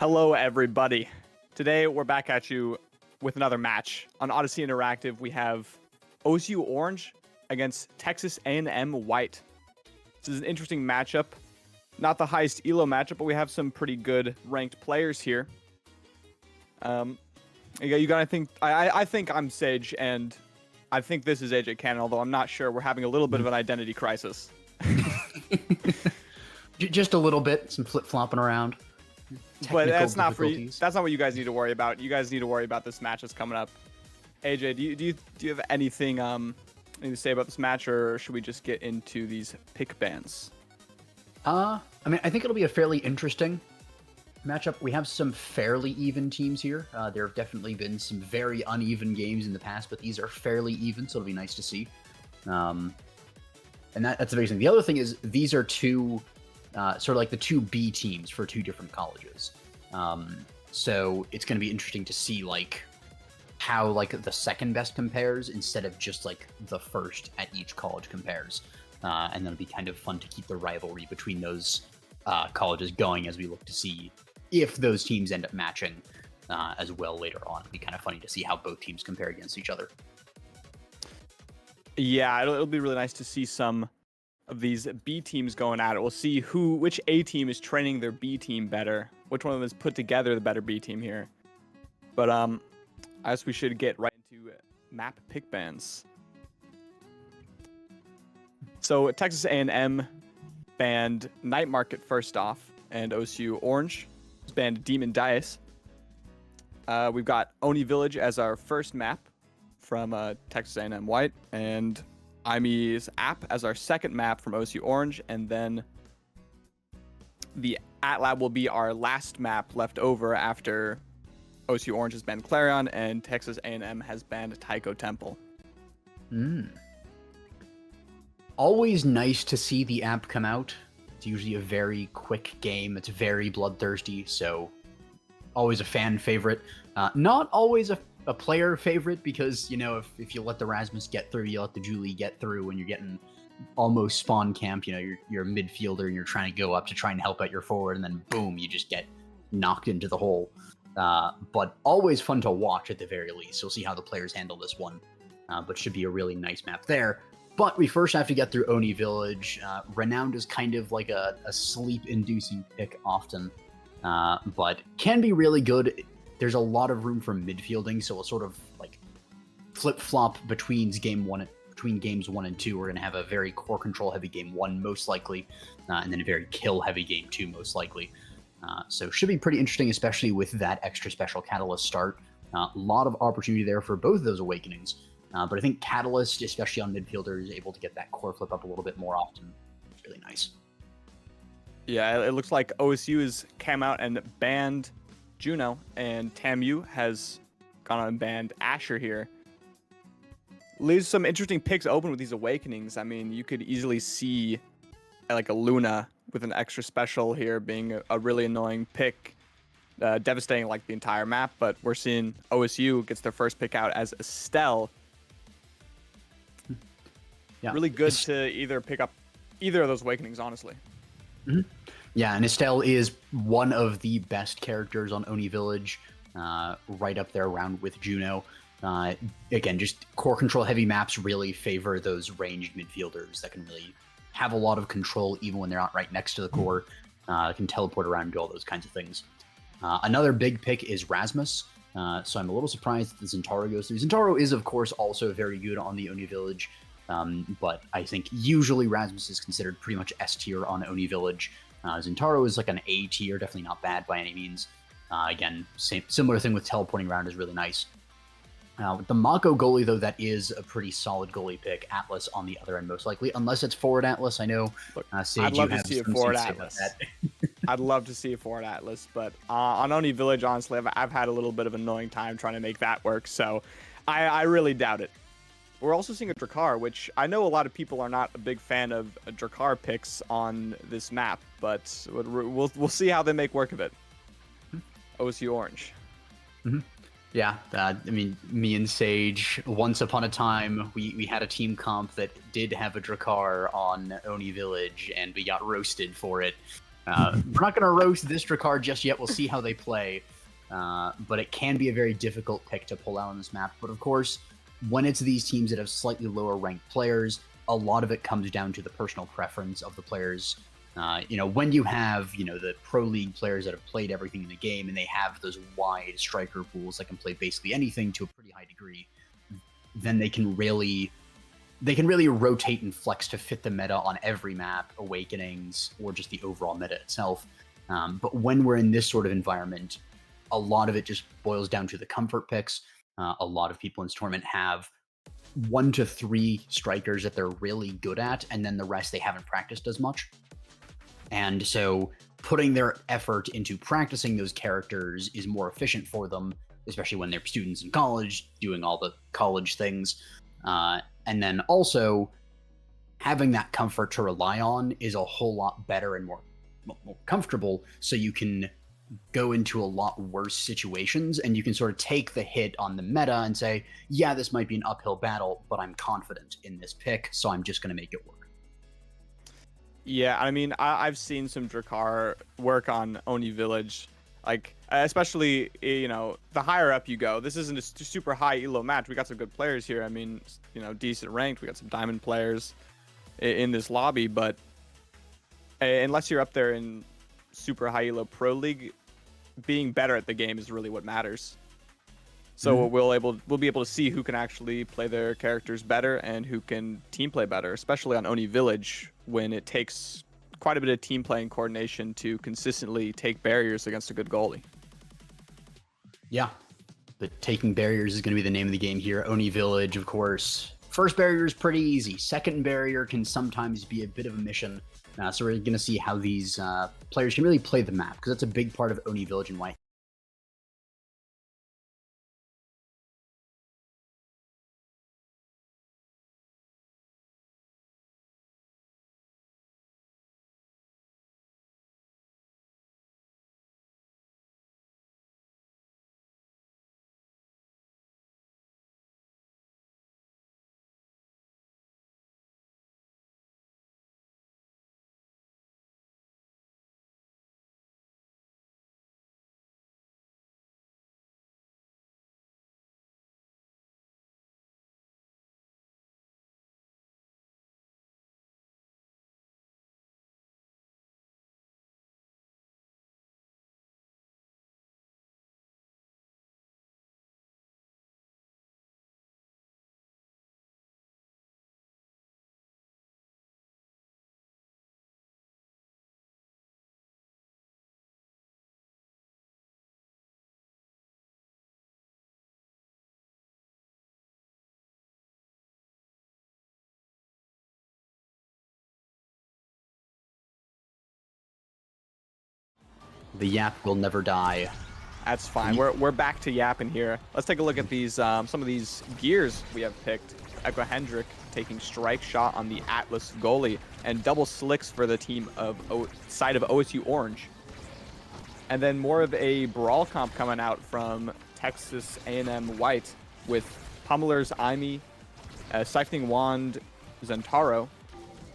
Hello, everybody. Today, we're back at you with another match. On Odyssey Interactive, we have OSU Orange against Texas A&M White. This is an interesting matchup. Not the highest ELO matchup, but we have some pretty good ranked players here. You got to think. I think I'm Sage, and I think this is AJ Cannon, although I'm not sure. We're having a little bit of an identity crisis. Just a little bit, some flip-flopping around. But that's not for you. That's not what you guys need to worry about. You guys need to worry about this match that's coming up. AJ, do you have anything to say about this match, or should we just get into these pick bans? I think it'll be a fairly interesting matchup. We have some fairly even teams here. There have definitely been some very uneven games in the past, but these are fairly even, so it'll be nice to see. And that's the biggest thing. The other thing is these are two sort of like the two B teams for two different colleges. So it's going to be interesting to see how the second best compares instead of just the first at each college compares. And then it'll be kind of fun to keep the rivalry between those colleges going as we look to see if those teams end up matching as well later on. It'll be kind of funny to see how both teams compare against each other. Yeah, it'll be really nice to see some of these B teams going at it. We'll see which A team is training their B team better, which one of them has put together the better B team here. But I guess we should get right into map pick bans. So Texas A&M banned Night Market first off, and OSU Orange has banned Demon Dice. We've got Oni Village as our first map from Texas A&M White, and IME's app as our second map from OSU Orange, and then the AtLab will be our last map left over after OSU Orange has banned Clarion and Texas A&M has banned Taiko Temple. Always nice to see the app come out. It's usually a very quick game. It's very bloodthirsty, so always a fan favorite. Not always a player favorite because, if you let the Rasmus get through, you let the Julie get through, and you're getting almost spawn camp, you're a midfielder and you're trying to go up to try and help out your forward, and then boom, you just get knocked into the hole. But always fun to watch at the very least. We'll see how the players handle this one, but should be a really nice map there. But we first have to get through Oni Village. Renowned is kind of like a sleep-inducing pick often, but can be really good. There's a lot of room for midfielding, so we'll sort of flip-flop between games 1 and 2. We're going to have a very core control heavy game 1 most likely, and then a very kill heavy game 2 most likely. So should be pretty interesting, especially with that extra special Catalyst start. A lot of opportunity there for both of those awakenings. But I think Catalyst, especially on midfielder, is able to get that core flip up a little bit more often. It's really nice. Yeah, it looks like OSU has come out and banned Juno, and TAMU has gone on and banned Asher here. Leaves some interesting picks open with these awakenings. I mean, you could easily see a Luna with an extra special here being a really annoying pick, devastating the entire map, but we're seeing OSU gets their first pick out as Estelle. Yeah. Really good to either pick up either of those awakenings, honestly. Mm-hmm. Yeah, and Estelle is one of the best characters on Oni Village, right up there around with Juno. Again, just core control heavy maps really favor those ranged midfielders that can really have a lot of control even when they're not right next to the core, can teleport around and do all those kinds of things. Another big pick is Rasmus, so I'm a little surprised that the Zentaro goes through. Zentaro is, of course, also very good on the Oni Village, but I think usually Rasmus is considered pretty much S tier on Oni Village. Zentaro is an A tier, definitely not bad by any means. Again, similar thing with teleporting around is really nice. With the Mako goalie, though, that is a pretty solid goalie pick. Atlas on the other end, most likely, unless it's forward Atlas. I know, Sage, I'd love to see a forward Atlas. I'd love to see a forward Atlas, but on Oni Village, honestly, I've had a little bit of an annoying time trying to make that work, so I really doubt it. We're also seeing a Drakkar, which I know a lot of people are not a big fan of Drakkar picks on this map, but we'll see how they make work of it. OSU Orange. Mm-hmm. Yeah, me and Sage, once upon a time, we had a team comp that did have a Drakkar on Oni Village, and we got roasted for it. We're not going to roast this Drakkar just yet. We'll see how they play. But it can be a very difficult pick to pull out on this map. But of course, when it's these teams that have slightly lower ranked players, a lot of it comes down to the personal preference of the players. When you have, the pro league players that have played everything in the game and they have those wide striker pools that can play basically anything to a pretty high degree, then they can really rotate and flex to fit the meta on every map, Awakenings, or just the overall meta itself. But when we're in this sort of environment, a lot of it just boils down to the comfort picks. A lot of people in this tournament have 1 to 3 strikers that they're really good at, and then the rest they haven't practiced as much. And so putting their effort into practicing those characters is more efficient for them, especially when they're students in college, doing all the college things. And then also having that comfort to rely on is a whole lot better and more comfortable, so you can go into a lot worse situations and you can sort of take the hit on the meta and say, yeah, this might be an uphill battle, but I'm confident in this pick, so I'm just going to make it work. Yeah, I mean, I've seen some Drakkar work on Oni Village, like, especially, the higher up you go. This isn't a super high elo match. We got some good players here. I mean, decent ranked. We got some diamond players in this lobby, but unless you're up there in super high elo pro league, being better at the game is really what matters. So we'll be able to see who can actually play their characters better and who can team play better, especially on Oni Village, when it takes quite a bit of team play and coordination to consistently take barriers against a good goalie. Yeah, but taking barriers is going to be the name of the game here. Oni Village, of course. First barrier is pretty easy. Second barrier can sometimes be a bit of a mission. So we're going to see how these players can really play the map, because that's a big part of Oni Village and why. The Yap will never die. That's fine. We're back to yapping here. Let's take a look at these some of these gears we have picked. Echo Hendrick taking strike shot on the Atlas goalie, and double slicks for the team of side of OSU Orange. And then more of a brawl comp coming out from Texas A&M White with Pummeler's Imi, Siphoning Wand Zentaro,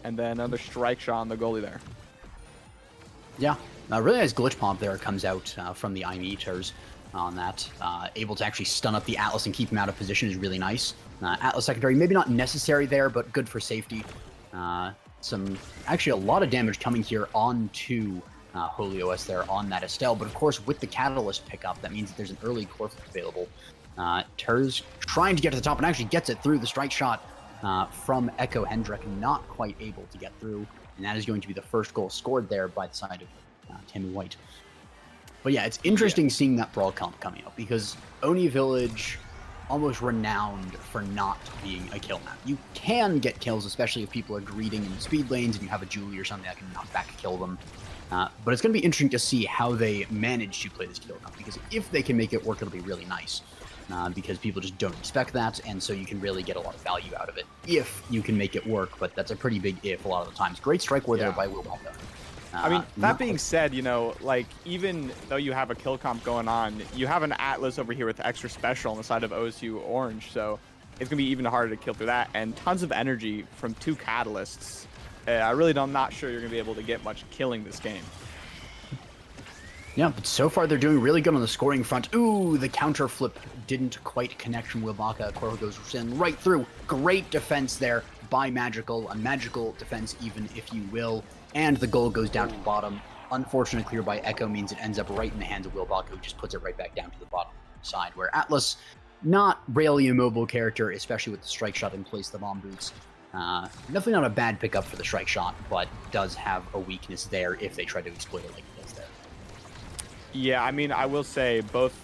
and then another strike shot on the goalie there. Yeah, really nice glitch pomp there comes out from the Imi Eaters on that. Able to actually stun up the Atlas and keep him out of position is really nice. Atlas secondary, maybe not necessary there, but good for safety. Actually a lot of damage coming here onto Holy OS there on that Estelle, but of course with the Catalyst pickup, that means that there's an early core flip available. Ters trying to get to the top and actually gets it through the strike shot from Echo Hendrick, not quite able to get through, and that is going to be the first goal scored there by the side of Tammy White. But yeah, it's interesting seeing that brawl comp coming up, because Oni Village almost renowned for not being a kill map. You can get kills, especially if people are greeting in the speed lanes and you have a Julie or something that can knock back kill them. But it's going to be interesting to see how they manage to play this kill map, because if they can make it work, it'll be really nice. Because people just don't expect that, and so you can really get a lot of value out of it if you can make it work, but that's a pretty big if a lot of the times. Great strike war there by Will Walker. I mean, that being said, like, even though you have a kill comp going on, you have an Atlas over here with extra special on the side of OSU Orange, so it's going to be even harder to kill through that, and tons of energy from two Catalysts. I'm not sure you're going to be able to get much killing this game. Yeah, but so far they're doing really good on the scoring front. Ooh, the counter flip didn't quite connect from Wilbaka. Corvo goes in right through. Great defense there by Magical. A magical defense, even if you will. And the goal goes down to the bottom. Unfortunate clear by Echo means it ends up right in the hands of Wilbaka, who just puts it right back down to the bottom side, where Atlas, not really a mobile character, especially with the strike shot in place, the bomb boots. Definitely not a bad pickup for the strike shot, but does have a weakness there if they try to exploit it like it does there. Yeah, I mean, I will say both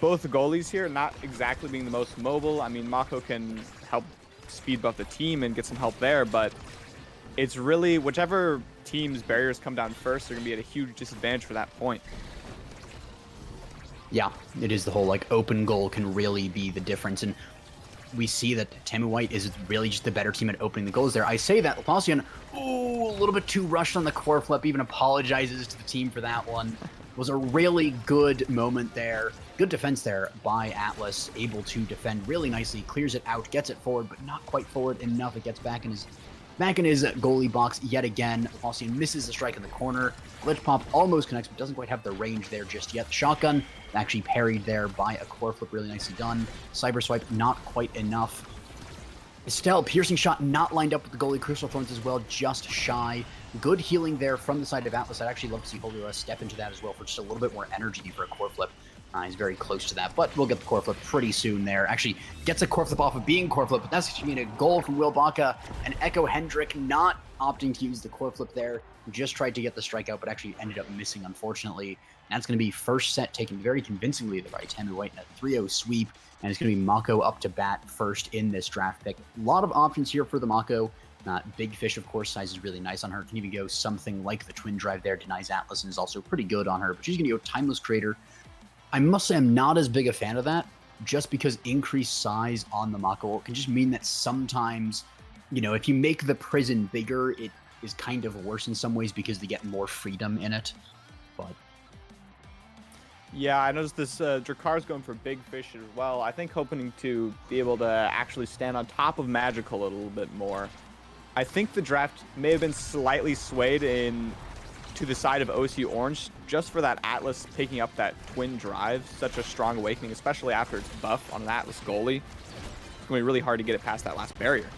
goalies here not exactly being the most mobile. I mean, Mako can help speed buff the team and get some help there, but it's really whichever team's barriers come down first, they're going to be at a huge disadvantage for that point. Yeah, it is the whole, like, open goal can really be the difference, and we see that Tamu White is really just the better team at opening the goals there. I say that, Laplacian, ooh, a little bit too rushed on the core flip, even apologizes to the team for that one. Was a really good moment there. Good defense there by Atlas, able to defend really nicely, clears it out, gets it forward, but not quite forward enough. It gets back in his goalie box yet again. Laplacian misses the strike in the corner. Glitch Pop almost connects, but doesn't quite have the range there just yet. The shotgun actually parried there by a core flip, really nicely done. Cyber Swipe, not quite enough. Estelle, piercing shot not lined up with the goalie. Crystal Thorns as well, just shy. Good healing there from the side of Atlas. I'd actually love to see Holio step into that as well for just a little bit more energy for a core flip. He's very close to that, but we'll get the core flip pretty soon there. Actually, gets a core flip off of being core flip, but that's actually a goal from Wilbaka and Echo Hendrick not opting to use the core flip there. Just tried to get the strikeout, but actually ended up missing, unfortunately. And that's going to be first set taken very convincingly by Tamu White in a 3-0 sweep, and it's going to be Mako up to bat first in this draft pick. A lot of options here for the Mako. Big Fish, of course, size is really nice on her. Can even go something like the Twin Drive there, denies Atlas, and is also pretty good on her. But she's going to go Timeless Creator. I must say I'm not as big a fan of that, just because increased size on the Mako can just mean that sometimes, you know, if you make the prison bigger, it is kind of worse in some ways because they get more freedom in it. But yeah, I noticed this Drakar's going for Big Fish as well. I think hoping to be able to actually stand on top of Magical a little bit more. I think the draft may have been slightly swayed to the side of OSU Orange just for that Atlas picking up that Twin Drive. Such a strong awakening, especially after its buff on an Atlas goalie. It's going to be really hard to get it past that last barrier.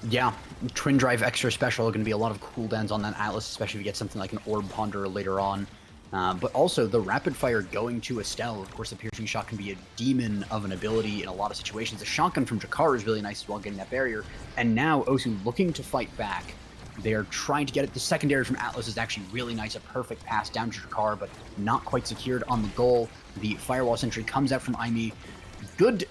Yeah, Twin Drive extra special are going to be a lot of cooldowns on that Atlas, especially if you get something like an Orb Ponderer later on. But also the rapid fire going to Estelle. Of course, the piercing shot can be a demon of an ability in a lot of situations. The shotgun from Jakar is really nice as well, getting that barrier. And now OSU looking to fight back. They're trying to get it. The secondary from Atlas is actually really nice. A perfect pass down to Jakar, but not quite secured on the goal. The firewall sentry comes out from Aimee. Good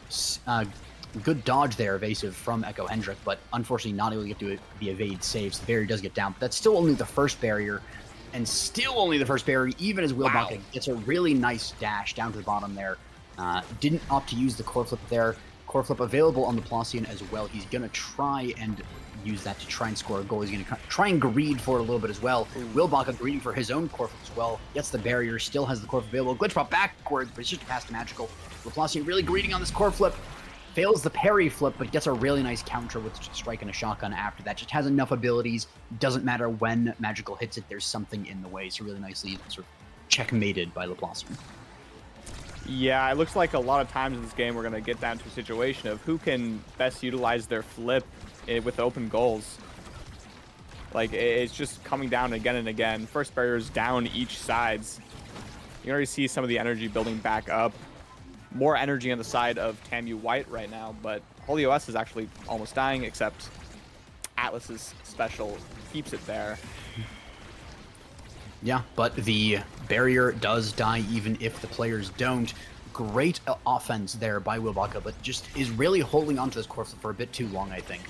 dodge there, evasive from Echo Hendrick, but unfortunately not able to get to the evade saves. The barrier does get down, but that's still only the first barrier. And still only the first barrier, even as Wilbaka gets a really nice dash down to the bottom there. Didn't opt to use the core flip there. Core flip available on the Placian as well. He's going to try and use that to try and score a goal. He's going to try and greed for it a little bit as well. Wilbaka greeding for his own core flip as well. Gets the barrier, still has the core flip available. Glitch pop backwards, but it's just a pass to Magical. Laplacian really greeding on this core flip. Fails the parry flip, but gets a really nice counter with a strike and a shotgun after that. Just has enough abilities. Doesn't matter when Magical hits it, there's something in the way. So really nicely sort of checkmated by Laplacian. Yeah, it looks like a lot of times in this game we're going to get down to a situation of who can best utilize their flip with open goals. Like, it's just coming down again and again. First barriers down each sides. You can already see some of the energy building back up. More energy on the side of Tamu White right now, but Holy OS is actually almost dying, except Atlas's special keeps it there. Yeah, but the barrier does die even if the players don't. Great offense there by Wilbaka, but just is really holding on to this core flip for a bit too long, I think.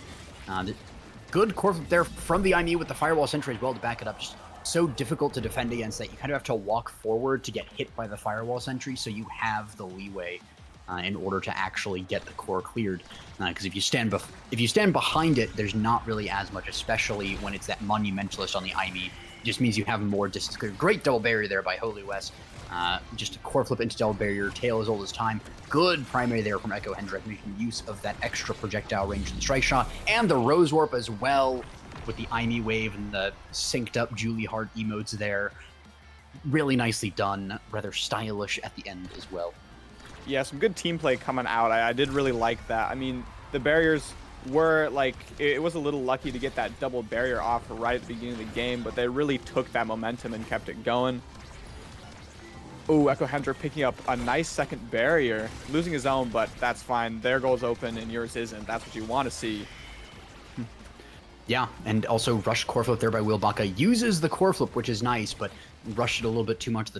Good core flip there from the Aimee with the firewall sentry as well to back it up. Just so difficult to defend against that you kind of have to walk forward to get hit by the firewall sentry, so you have the leeway in order to actually get the core cleared. Because if you stand behind it, there's not really as much, especially when it's that monumentalist on the Aimee. It just means you have more distance clear. Great double barrier there by Holy West. Just a core flip into double barrier, tail as old as time. Good primary there from Echo Hendrick, making use of that extra projectile range in the strike shot, and the Rose Warp as well, with the Aimee wave and the synced up Julie Hart emotes there. Really nicely done, rather stylish at the end as well. Yeah, some good team play coming out. I did really like that. I mean, the barriers were like, it was a little lucky to get that double barrier off right at the beginning of the game, but they really took that momentum and kept it going. Oh, Echo Hunter picking up a nice second barrier, losing his own, but that's fine. Their goal's open and yours isn't. That's what you want to see. Yeah, and also rush core flip there by Wilbaka. Uses the core flip, which is nice, but rushed it a little bit too much. The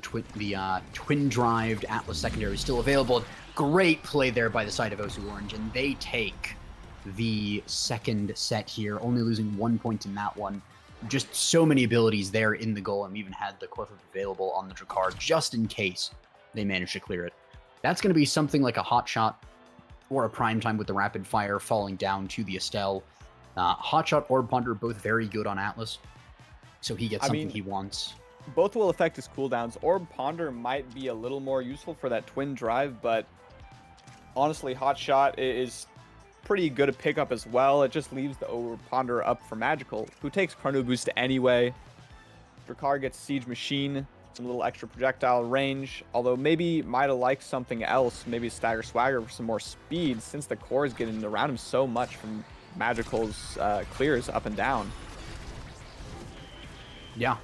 twin-drived Atlas secondary is still available. Great play there by the side of OSU Orange, and they take the second set here, only losing 1 point in that one. Just so many abilities there in the goal, and we even had the core flip available on the Drakkar just in case they managed to clear it. That's going to be something like a hot shot or a prime time with the rapid fire falling down to the Estelle. Hotshot or Ponder both very good on Atlas, so he gets something he wants. Both will affect his cooldowns. Orb Ponder might be a little more useful for that twin drive, but honestly, Hotshot is pretty good at pickup as well. It just leaves the Orb Ponder up for Magical, who takes Chrono Boost anyway. Drakkar gets Siege Machine, some little extra projectile range, although maybe might have liked something else, maybe Stagger Swagger for some more speed, since the core is getting around him so much from Magical's clears up and down. Yeah.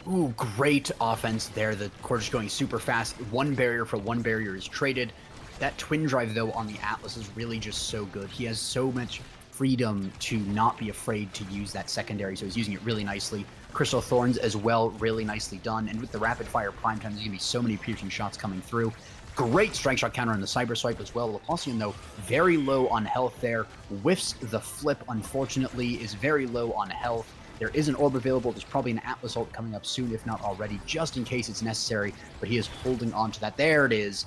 Ooh, great offense there. The core just going super fast. One barrier for one barrier is traded. That twin drive, though, on the Atlas is really just so good. He has so much freedom to not be afraid to use that secondary, so he's using it really nicely. Crystal Thorns as well, really nicely done. And with the rapid fire prime time, there's going to be so many piercing shots coming through. Great strike shot counter on the cyber swipe as well. Laplacian, though, very low on health there. Whiffs the flip, unfortunately, is very low on health. There is an orb available. There's probably an Atlas ult coming up soon, if not already, just in case it's necessary. But he is holding on to that. There it is.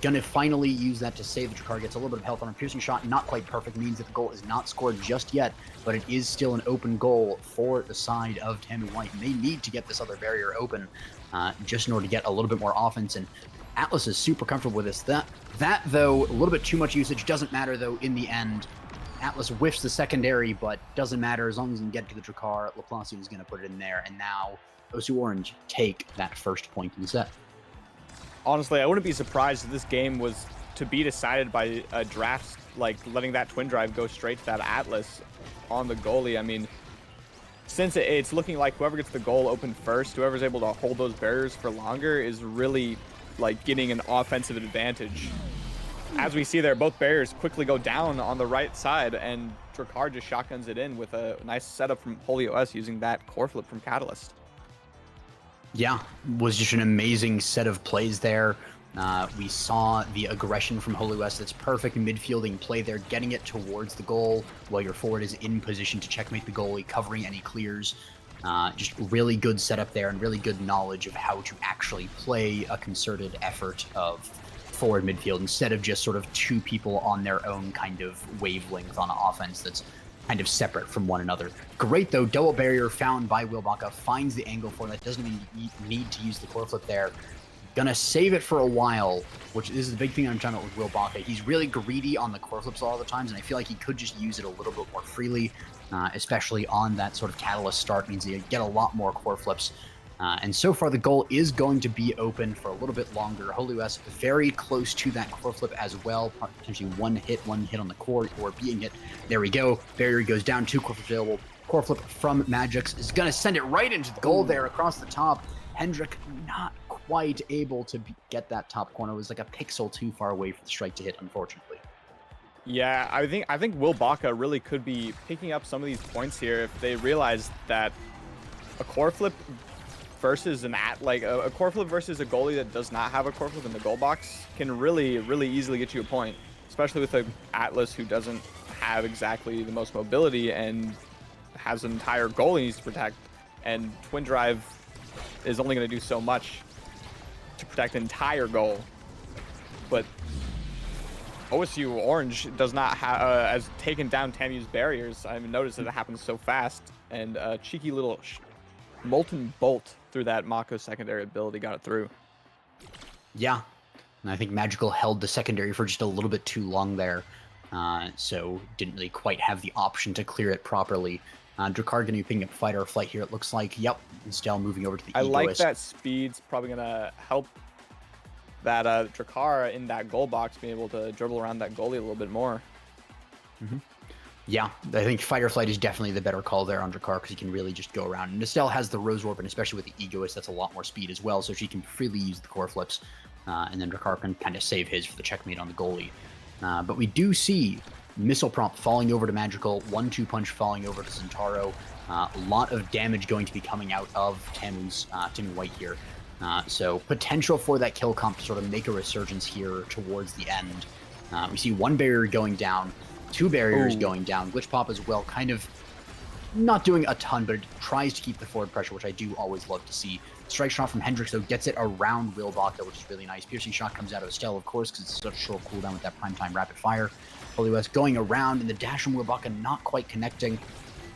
Gonna finally use that to save the Drakkar. Gets a little bit of health on a piercing shot. Not quite perfect. Means that the goal is not scored just yet, but it is still an open goal for the side of Tammy White. And they need to get this other barrier open just in order to get a little bit more offense. And Atlas is super comfortable with this. That though, a little bit too much usage. Doesn't matter, though, in the end. Atlas whiffs the secondary, but doesn't matter as long as he can get to the Drakkar. Laplacian is going to put it in there, and now OSU Orange take that first point in the set. Honestly, I wouldn't be surprised if this game was to be decided by a draft, like letting that twin drive go straight to that Atlas on the goalie. I mean, since it's looking like whoever gets the goal open first, whoever's able to hold those barriers for longer is really like getting an offensive advantage. As we see there, both barriers quickly go down on the right side, and Drakkar just shotguns it in with a nice setup from Holy OS using that core flip from Catalyst. Yeah, was just an amazing set of plays there. We saw the aggression from Holy OS. That's perfect midfielding play there, getting it towards the goal while your forward is in position to checkmate the goalie, covering any clears. Just really good setup there and really good knowledge of how to actually play a concerted effort of forward midfield instead of just sort of two people on their own kind of wavelength on offense that's kind of separate from one another. Great, though. Double barrier found by Wilbaka. Finds the angle for that. Doesn't even need to use the core flip there. Gonna save it for a while, which is the big thing I'm talking about with Wilbaka. He's really greedy on the core flips a lot of the times, and I feel like he could just use it a little bit more freely, especially on that sort of Catalyst start. Means you get a lot more core flips. And so far, the goal is going to be open for a little bit longer. Holy OS very close to that core flip as well. Potentially one hit on the core or being hit. There we go. Barrier goes down, 2 core flips available. Core flip from Magix is going to send it right into the goal there across the top. Hendrick not quite able to get that top corner. It was like a pixel too far away for the strike to hit, unfortunately. Yeah, I think Wilbaka really could be picking up some of these points here if they realize that a core flip versus a core flip versus a goalie that does not have a core flip in the goal box can really, really easily get you a point, especially with an Atlas who doesn't have exactly the most mobility and has an entire goal he needs to protect, and twin drive is only going to do so much to protect an entire goal. But OSU Orange does not have has taken down Tammy's barriers. I haven't noticed that it happens so fast, and a cheeky little Molten Bolt through that Mako secondary ability got it through. Yeah, and I think Magical held the secondary for just a little bit too long there, so didn't really quite have the option to clear it properly. Drakkar going to be picking up fight or flight here, it looks like. Yep, Estelle moving over to the I like Egoist. that speed's probably going to help that Drakkar in that goal box being able to dribble around that goalie a little bit more. Yeah, I think fight or flight is definitely the better call there on Drakkar because he can really just go around. And Estelle has the Rose Warp, and especially with the Egoist, that's a lot more speed as well, so she can freely use the core flips. And then Drakkar can kind of save his for the checkmate on the goalie. But we do see Missile Prompt falling over to Magical, 1-2 punch falling over to Zentaro. A lot of damage going to be coming out of Timmy White here. So potential for that kill comp to sort of make a resurgence here towards the end. We see one barrier going down, two barriers going down. Glitch Pop as well, kind of not doing a ton, but it tries to keep the forward pressure, which I do always love to see. Strike shot from Hendrix, though, gets it around Wilbaka, which is really nice. Piercing shot comes out of Estelle, of course, because it's such a short cooldown with that primetime rapid fire. Holy West going around, and the dash from Wilbaka not quite connecting.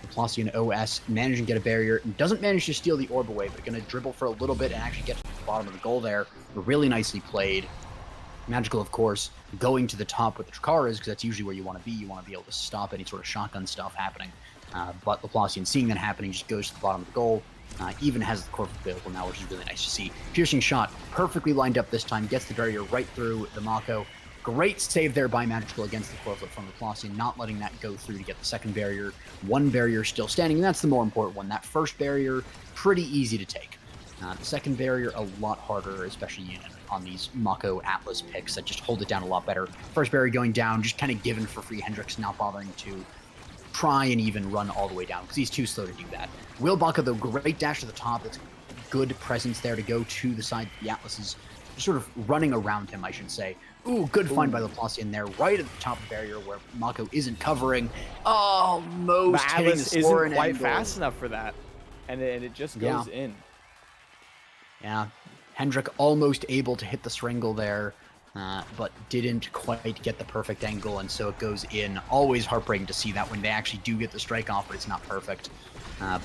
Laplacian OS managing to get a barrier, and doesn't manage to steal the orb away, but going to dribble for a little bit and actually get to the bottom of the goal there. Really nicely played. Magical, of course, going to the top with the Drakkar is, because that's usually where you want to be. You want to be able to stop any sort of shotgun stuff happening. But Laplacian, seeing that happening, just goes to the bottom of the goal. Even has the core available now, which is really nice to see. Piercing shot, perfectly lined up this time, gets the barrier right through the Mako. Great save there by Magical against the core flip from Laplacian, not letting that go through to get the second barrier. One barrier still standing, and that's the more important one. That first barrier, pretty easy to take. The second barrier, a lot harder, especially on these Mako Atlas picks that just hold it down a lot better. First barrier going down, just kind of given for free. Hendrix not bothering to try and even run all the way down because he's too slow to do that. Wilbaka, though, great dash to the top. It's good presence there to go to the side. The Atlas is just sort of running around him, I should say. Ooh, good find by Laplacian there, right at the top of the barrier where Mako isn't covering. Almost The hitting the Atlas score isn't quite angle. fast enough for that, and it just goes in. Yeah, Hendrik almost able to hit the Strangle there, but didn't quite get the perfect angle, and so it goes in. Always heartbreaking to see that when they actually do get the strike off, but it's not perfect.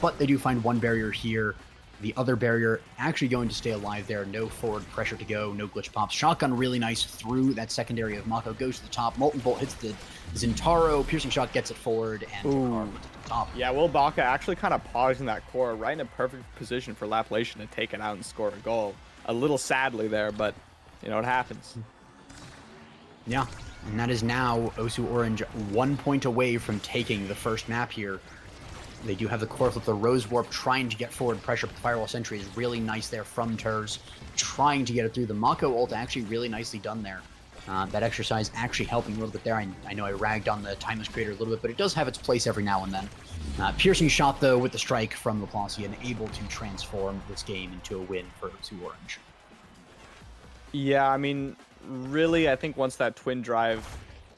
But they do find one barrier here. The other barrier actually going to stay alive there. No forward pressure to go. No glitch pops. Shotgun really nice through that secondary of Mako. Goes to the top. Molten Bolt hits the Zentaro. Piercing shot gets it forward. And Drakkar puts it to the top. Yeah, Wilbaka actually kind of pausing that core right in a perfect position for Laplation to take it out and score a goal. A little sadly there, but, you know, it happens. Yeah, and that is now OSU Orange 1 point away from taking the first map here. They do have the core flip, the Rose Warp, trying to get forward pressure, but the Firewall Sentry is really nice there from Turs, trying to get it through. The Mako ult actually really nicely done there. That exercise actually helping a little bit there. I know I ragged on the Timeless Creator a little bit, but it does have its place every now and then. Piercing shot, though, with the strike from Laplacian, able to transform this game into a win for OSU Orange. Yeah, I mean, really, I think once that twin drive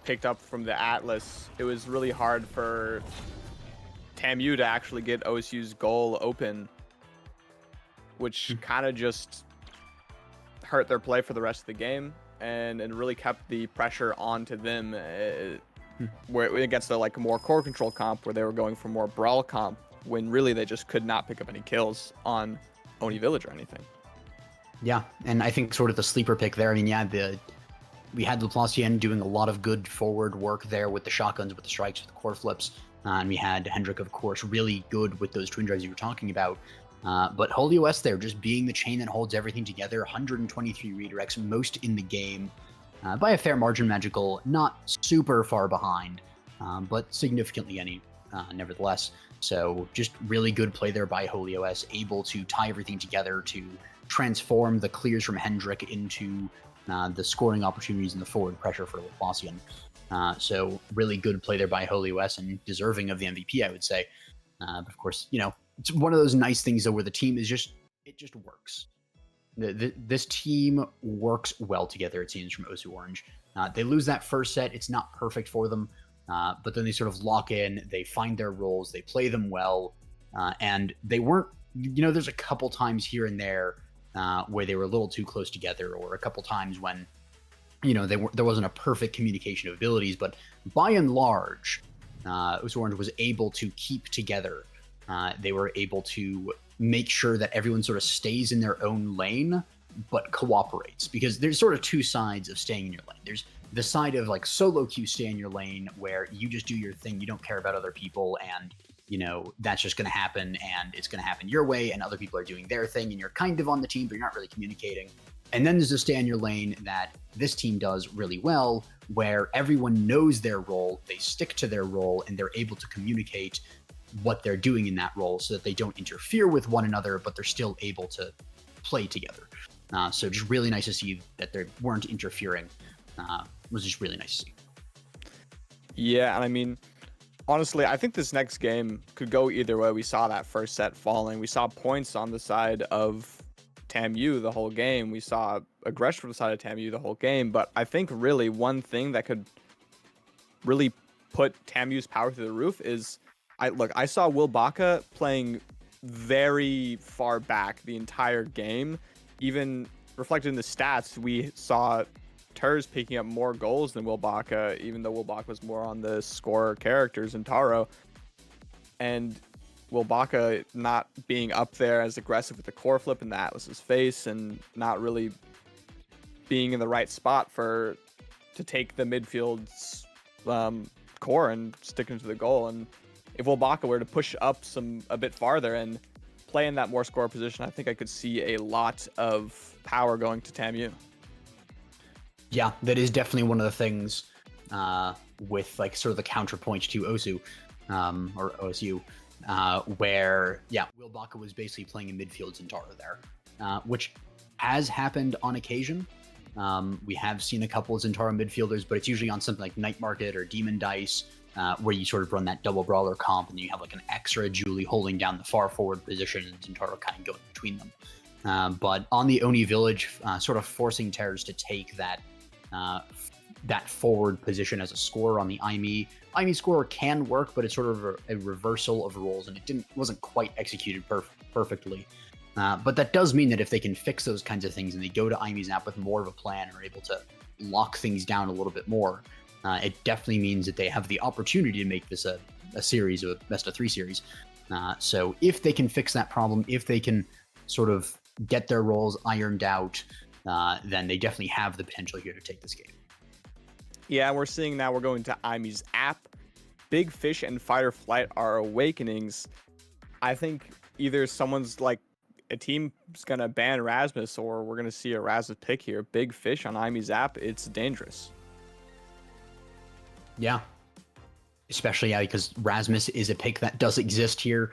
picked up from the Atlas, it was really hard for TAMU to actually get OSU's goal open, which kind of just hurt their play for the rest of the game, and it really kept the pressure onto them where against the like more core control comp where they were going for more brawl comp when really they just could not pick up any kills on Oni Village or anything. Yeah, and I think sort of the sleeper pick there. I mean, yeah, we had Laplacian doing a lot of good forward work there with the shotguns, with the strikes, with the core flips. And we had Hendrik, of course, really good with those twin drives you were talking about. But Holy West there, just being the chain that holds everything together. 123 redirects, most in the game. By a fair margin, Magical, not super far behind, but significantly nevertheless. So just really good play there by Holy OS, able to tie everything together to transform the clears from Hendrik into the scoring opportunities and the forward pressure for Laplacian. So really good play there by Holy OS and deserving of the MVP, I would say. But of course, you know, it's one of those nice things though where the team is just works. This team works well together, it seems, from OSU Orange. They lose that first set. It's not perfect for them, but then they sort of lock in. They find their roles. They play them well. And they weren't, you know, there's a couple times here and there where they were a little too close together, or a couple times when, you know, there wasn't a perfect communication of abilities. But by and large, OSU Orange was able to keep together. They were able to make sure that everyone sort of stays in their own lane, but cooperates, because there's sort of two sides of staying in your lane. There's the side of like solo queue, stay in your lane, where you just do your thing, you don't care about other people, and that's just going to happen, and it's going to happen your way, and other people are doing their thing, and you're kind of on the team, but you're not really communicating. And then there's a stay in your lane that this team does really well, where everyone knows their role, they stick to their role, and they're able to communicate what they're doing in that role so that they don't interfere with one another, but they're still able to play together. So just really nice to see that they weren't interfering. It was just really nice to see. Yeah, and I mean, honestly, I think this next game could go either way. We saw that first set falling. We saw points on the side of TAMU the whole game. We saw aggression from the side of TAMU the whole game. But I think really one thing that could really put TAMU's power through the roof is, I saw Will Baca playing very far back the entire game. Even reflected in the stats, we saw Turs picking up more goals than Will Baca, even though Will Baca was more on the scorer characters in Taro. And Will Baca not being up there as aggressive with the core flip in the Atlas's face, and not really being in the right spot to take the midfield's core and stick into the goal. And if Will Baca were to push up a bit farther and play in that more score position, I think I could see a lot of power going to TAMU. Yeah, that is definitely one of the things with like sort of the counterpoint to OSU or OSU, where Will Baca was basically playing in midfield Zentaro there, which has happened on occasion. We have seen a couple of Zentaro midfielders, but it's usually on something like Night Market or Demon Dice, where you sort of run that double brawler comp, and you have like an extra Julie holding down the far forward position, and Zentaro kind of going between them. But on the Oni Village, sort of forcing Terrors to take that forward position as a scorer on the IME. IME scorer can work, but it's sort of a reversal of roles, and it wasn't quite executed perfectly. But that does mean that if they can fix those kinds of things and they go to IME's app with more of a plan and are able to lock things down a little bit more, it definitely means that they have the opportunity to make this a series, a best of 3 series. So if they can fix that problem, if they can sort of get their roles ironed out, then they definitely have the potential here to take this game. Yeah, we're seeing now we're going to IME's app. Big Fish and Fight or Flight are awakenings. I think either someone's like, a team's going to ban Rasmus, or we're going to see a Rasmus pick here. Big Fish on IME's app, it's dangerous. Yeah. Especially, because Rasmus is a pick that does exist here.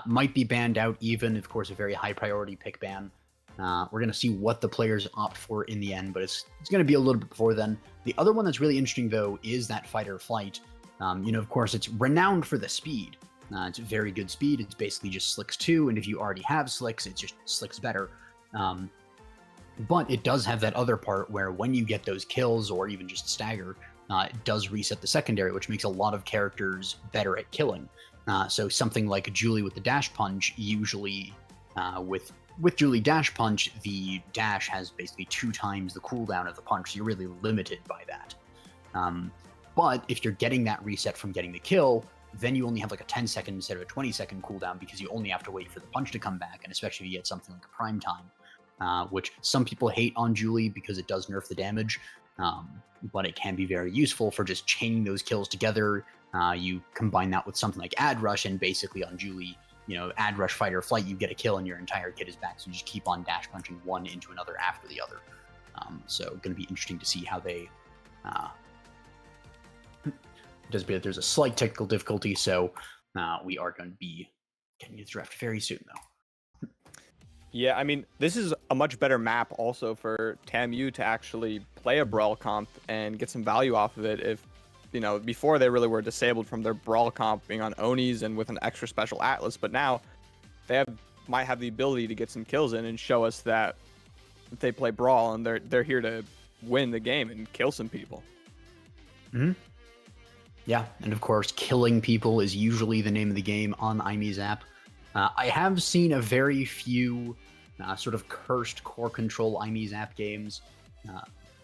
Might be banned out even, of course, a very high priority pick ban. We're going to see what the players opt for in the end, but it's going to be a little bit before then. The other one that's really interesting, though, is that Fight or Flight. Of course, it's renowned for the speed. It's very good speed. It's basically just Slicks 2, and if you already have Slicks, it's just Slicks better. But it does have that other part where when you get those kills or even just stagger, it does reset the secondary, which makes a lot of characters better at killing. So something like Julie with the Dash Punch, usually with Julie Dash Punch, the dash has basically 2 times the cooldown of the punch, so you're really limited by that. But if you're getting that reset from getting the kill, then you only have like a 10-second instead of a 20-second cooldown, because you only have to wait for the punch to come back, and especially if you get something like a Prime Time, which some people hate on Julie because it does nerf the damage, but it can be very useful for just chaining those kills together. You combine that with something like Ad Rush, and basically on Julie, Ad Rush, Fight or Flight, you get a kill and your entire kit is back, so you just keep on dash punching one into another after the other. So going to be interesting to see how they... There's a slight technical difficulty, so we are going to be getting to the draft very soon, though. Yeah, I mean, this is a much better map also for TAMU to actually play a Brawl comp and get some value off of it. If, before they really were disabled from their Brawl comp being on Onis and with an extra special Atlas, but now they might have the ability to get some kills in and show us that they play Brawl and they're here to win the game and kill some people. Mm-hmm. Yeah, and of course, killing people is usually the name of the game on IME's app. I have seen a very few sort of cursed core control IME's app games.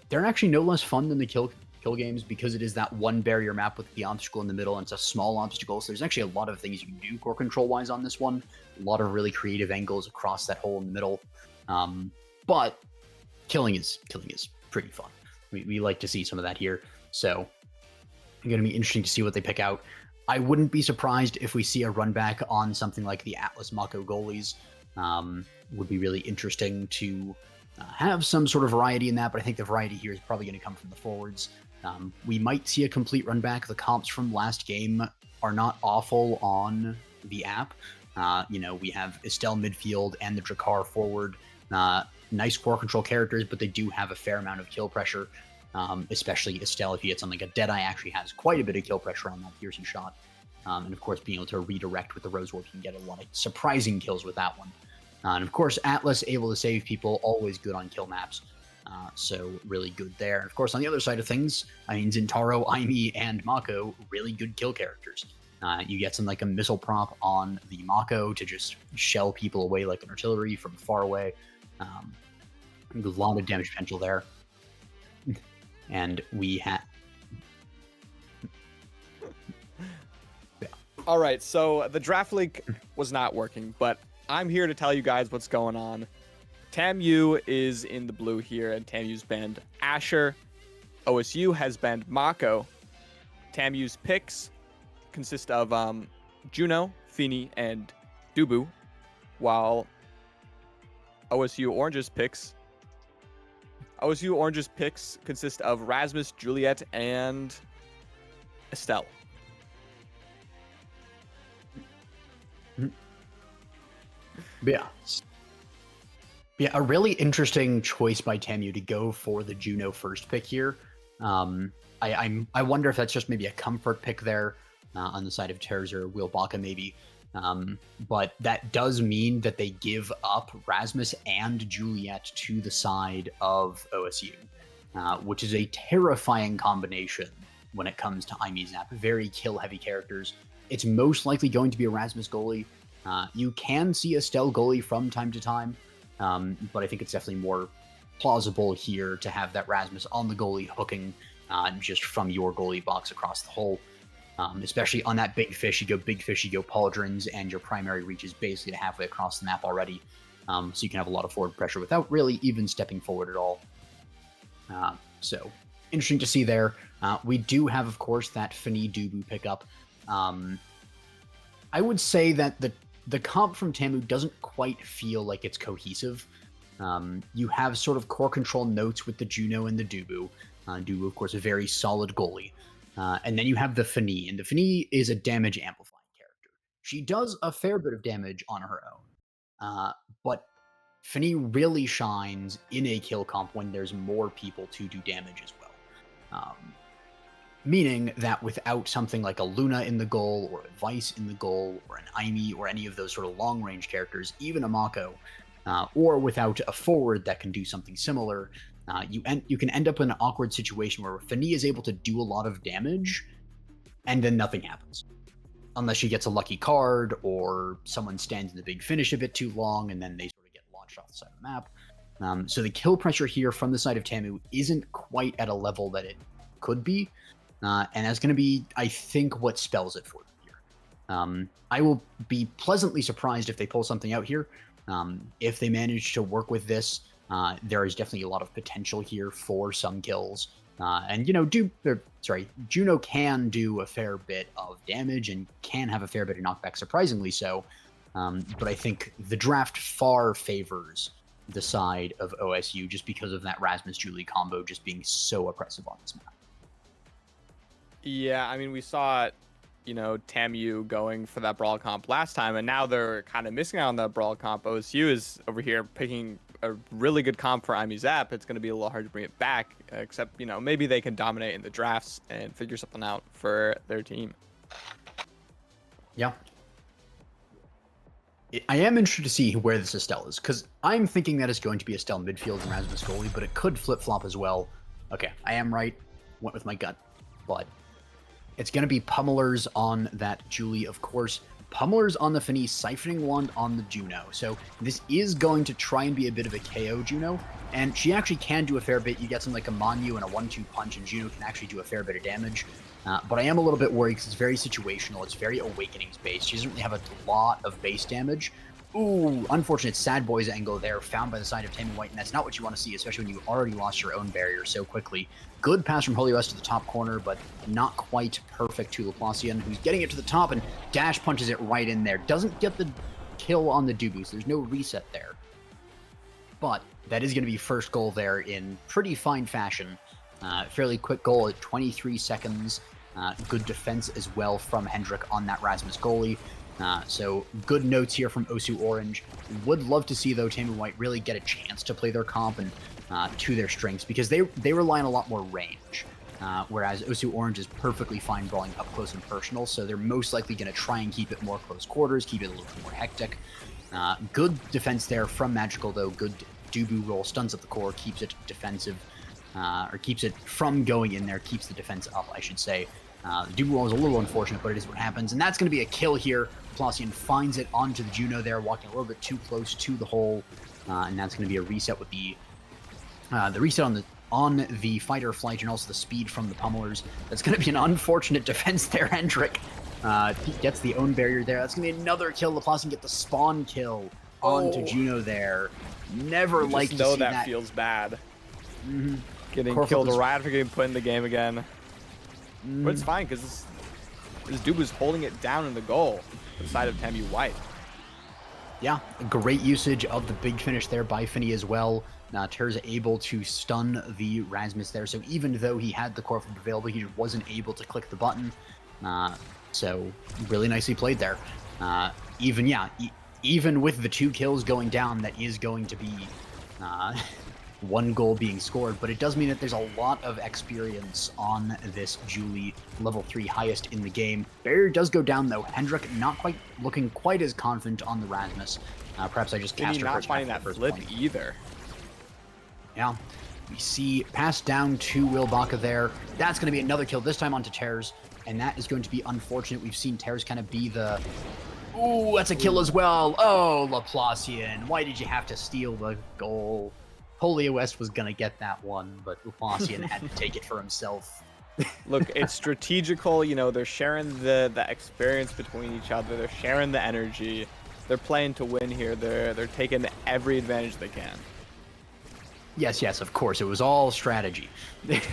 They're actually no less fun than the kill games, because it is that one barrier map with the obstacle in the middle, and it's a small obstacle, so there's actually a lot of things you can do core control wise on this one. A lot of really creative angles across that hole in the middle. But killing is pretty fun. We like to see some of that here, so going to be interesting to see what they pick out. I wouldn't be surprised if we see a run back on something like the Atlas Mako goalies. Would be really interesting to have some sort of variety in that, but I think the variety here is probably going to come from the forwards. We might see a complete run back. The comps from last game are not awful on the app. We have Estelle midfield and the Drakkar forward. Nice core control characters, but they do have a fair amount of kill pressure. Especially Estelle, if you get something like a Deadeye, actually has quite a bit of kill pressure on that piercing shot. And of course, being able to redirect with the Rose Warp, you can get a lot of surprising kills with that one. And of course, Atlas able to save people, always good on kill maps. So really good there. And of course, on the other side of things, I mean, Zintaro, Aimi, and Mako, really good kill characters. You get something like a missile prop on the Mako to just shell people away like an artillery from far away. A lot of damage potential there. And we have... All right, so the draft leak was not working, but I'm here to tell you guys what's going on. TAMU is in the blue here, and TAMU's banned Asher. OSU has banned Mako. TAMU's picks consist of Juno, Fini, and Dubu, while OSU Orange's picks consist of Rasmus, Juliet, and Estelle. Yeah, a really interesting choice by TAMU to go for the Juno first pick here. I wonder if that's just maybe a comfort pick there on the side of Terz or Wilbaka maybe. But that does mean that they give up Rasmus and Juliet to the side of OSU, which is a terrifying combination when it comes to Aimi's app. Very kill-heavy characters. It's most likely going to be a Rasmus goalie. You can see Estelle goalie from time to time, but I think it's definitely more plausible here to have that Rasmus on the goalie hooking just from your goalie box across the hole. Especially on that big fish, you go pauldrons, and your primary reach is basically halfway across the map already. So you can have a lot of forward pressure without really even stepping forward at all. So interesting to see there. We do have, of course, that Fini Dubu pickup. I would say that the comp from TAMU doesn't quite feel like it's cohesive. You have sort of core control notes with the Juno and the Dubu. Dubu, of course, a very solid goalie. And then you have the Fini, and the Fini is a damage amplifying character. She does a fair bit of damage on her own, but Fini really shines in a kill comp when there's more people to do damage as well. Meaning that without something like a Luna in the goal, or a Vice in the goal, or an Aimi, or any of those sort of long-range characters, even a Mako, or without a forward that can do something similar, you can end up in an awkward situation where Fini is able to do a lot of damage, and then nothing happens. Unless she gets a lucky card, or someone stands in the big finish a bit too long, and then they sort of get launched off the side of the map. So the kill pressure here from the side of TAMU isn't quite at a level that it could be, and that's going to be, I think, what spells it for them here. I will be pleasantly surprised if they pull something out here. If they manage to work with this, there is definitely a lot of potential here for some kills. And, Juno can do a fair bit of damage and can have a fair bit of knockback, surprisingly so. But I think the draft far favors the side of OSU just because of that Rasmus-Julie combo just being so oppressive on this map. Yeah, I mean, we saw, TAMU going for that brawl comp last time, and now they're kind of missing out on that brawl comp. OSU is over here picking a really good comp for Aimi's app. It's going to be a little hard to bring it back, except, maybe they can dominate in the drafts and figure something out for their team. Yeah. I am interested to see where this Estelle is, because I'm thinking that it's going to be Estelle midfield and Rasmus goalie, but it could flip-flop as well. Okay, I am right. Went with my gut. But it's going to be Pummelers on that Julie, of course. Pummelers on the Fini, Siphoning Wand on the Juno. So this is going to try and be a bit of a KO Juno, and she actually can do a fair bit. You get something like a Manu and a 1-2 punch, and Juno can actually do a fair bit of damage. But I am a little bit worried because it's very situational. It's very Awakenings based. She doesn't really have a lot of base damage. Ooh, unfortunate sad boys angle there, found by the side of Tammy White, and that's not what you want to see, especially when you already lost your own barrier so quickly. Good pass from Holy West to the top corner, but not quite perfect to Laplacian, who's getting it to the top and dash punches it right in there. Doesn't get the kill on the Dubu, so there's no reset there. But that is going to be first goal there in pretty fine fashion. Fairly quick goal at 23 seconds. Good defense as well from Hendrik on that Rasmus goalie. So good notes here from OSU Orange. Would love to see, though, Tammy White really get a chance to play their comp and to their strengths, because they rely on a lot more range, whereas OSU Orange is perfectly fine brawling up close and personal, so they're most likely going to try and keep it more close quarters, keep it a little bit more hectic. Good defense there from Magical, though. Good Dubu roll, stuns at the core, keeps it defensive, or keeps it from going in there, keeps the defense up, I should say. The Dubu roll is a little unfortunate, but it is what happens, and that's going to be a kill here. Laplacian finds it onto the Juno there, walking a little bit too close to the hole, and that's going to be a reset with the reset on the fighter flight and also the speed from the pummelers. That's going to be an unfortunate defense there, Hendrik. He gets the own barrier there. That's going to be another kill. Laplacian get the spawn kill onto Juno there. Never like to see that. That feels bad. Mm-hmm. Getting killed right after getting put in the game again. Mm-hmm. But it's fine, because this dude was holding it down in the goal, the side of Tammy White. Yeah, great usage of the big finish there by Finney as well. Ter's able to stun the Rasmus there, so even though he had the core flip available, he wasn't able to click the button. So really nicely played there. Even with the 2 kills going down, that is going to be 1 goal being scored, but it does mean that there's a lot of experience on this Julie, level 3 highest in the game. Barrier does go down, though. Hendrik not quite looking quite as confident on the Rasmus. Perhaps I just cast her not finding that flip either. Yeah, we see pass down to Wilbaka there. That's going to be another kill, this time onto Tears, and that is going to be unfortunate. We've seen Tears kind of be the... Ooh, that's a kill as well. Oh, Laplacian, why did you have to steal the goal? Holy West was going to get that one, but Laplacian had to take it for himself. Look, it's strategical. You know, they're sharing the experience between each other. They're sharing the energy. They're playing to win here. They're taking every advantage they can. Yes, of course. It was all strategy. That's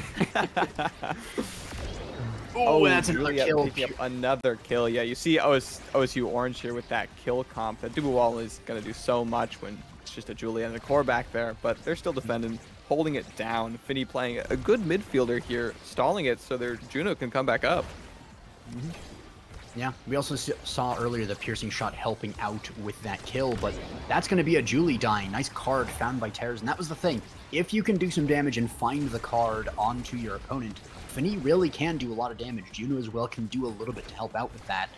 another kill. Picking up another kill. Yeah, you see OSU Orange here with that kill comp. That Dubu wall is going to do so much when it's just a Julia and a core back there, but they're still defending, holding it down. Finney playing a good midfielder here, stalling it so their Juno can come back up. Mm-hmm. Yeah, we also saw earlier the piercing shot helping out with that kill, but that's going to be a Julie dying. Nice card found by Tears, and that was the thing. If you can do some damage and find the card onto your opponent, Finney really can do a lot of damage. Juno as well can do a little bit to help out with that.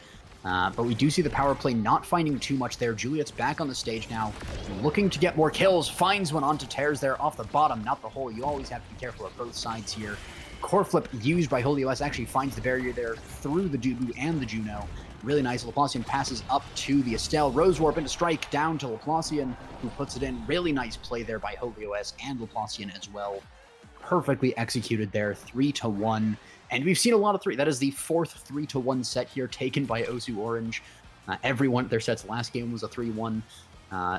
But we do see the power play not finding too much there. Juliet's back on the stage now, looking to get more kills. Finds one onto Tears there off the bottom, not the hole. You always have to be careful of both sides here. Core flip used by Holy OS actually finds the barrier there through the Dubu and the Juno. Really nice. Laplacian passes up to the Estelle. Rose Warp into strike down to Laplacian, who puts it in. Really nice play there by Holy OS and Laplacian as well. Perfectly executed there, 3-1. And we've seen a lot of 3. That is the 4th 3-1 set here taken by OSU Orange. Every one of their sets last game was a 3-1.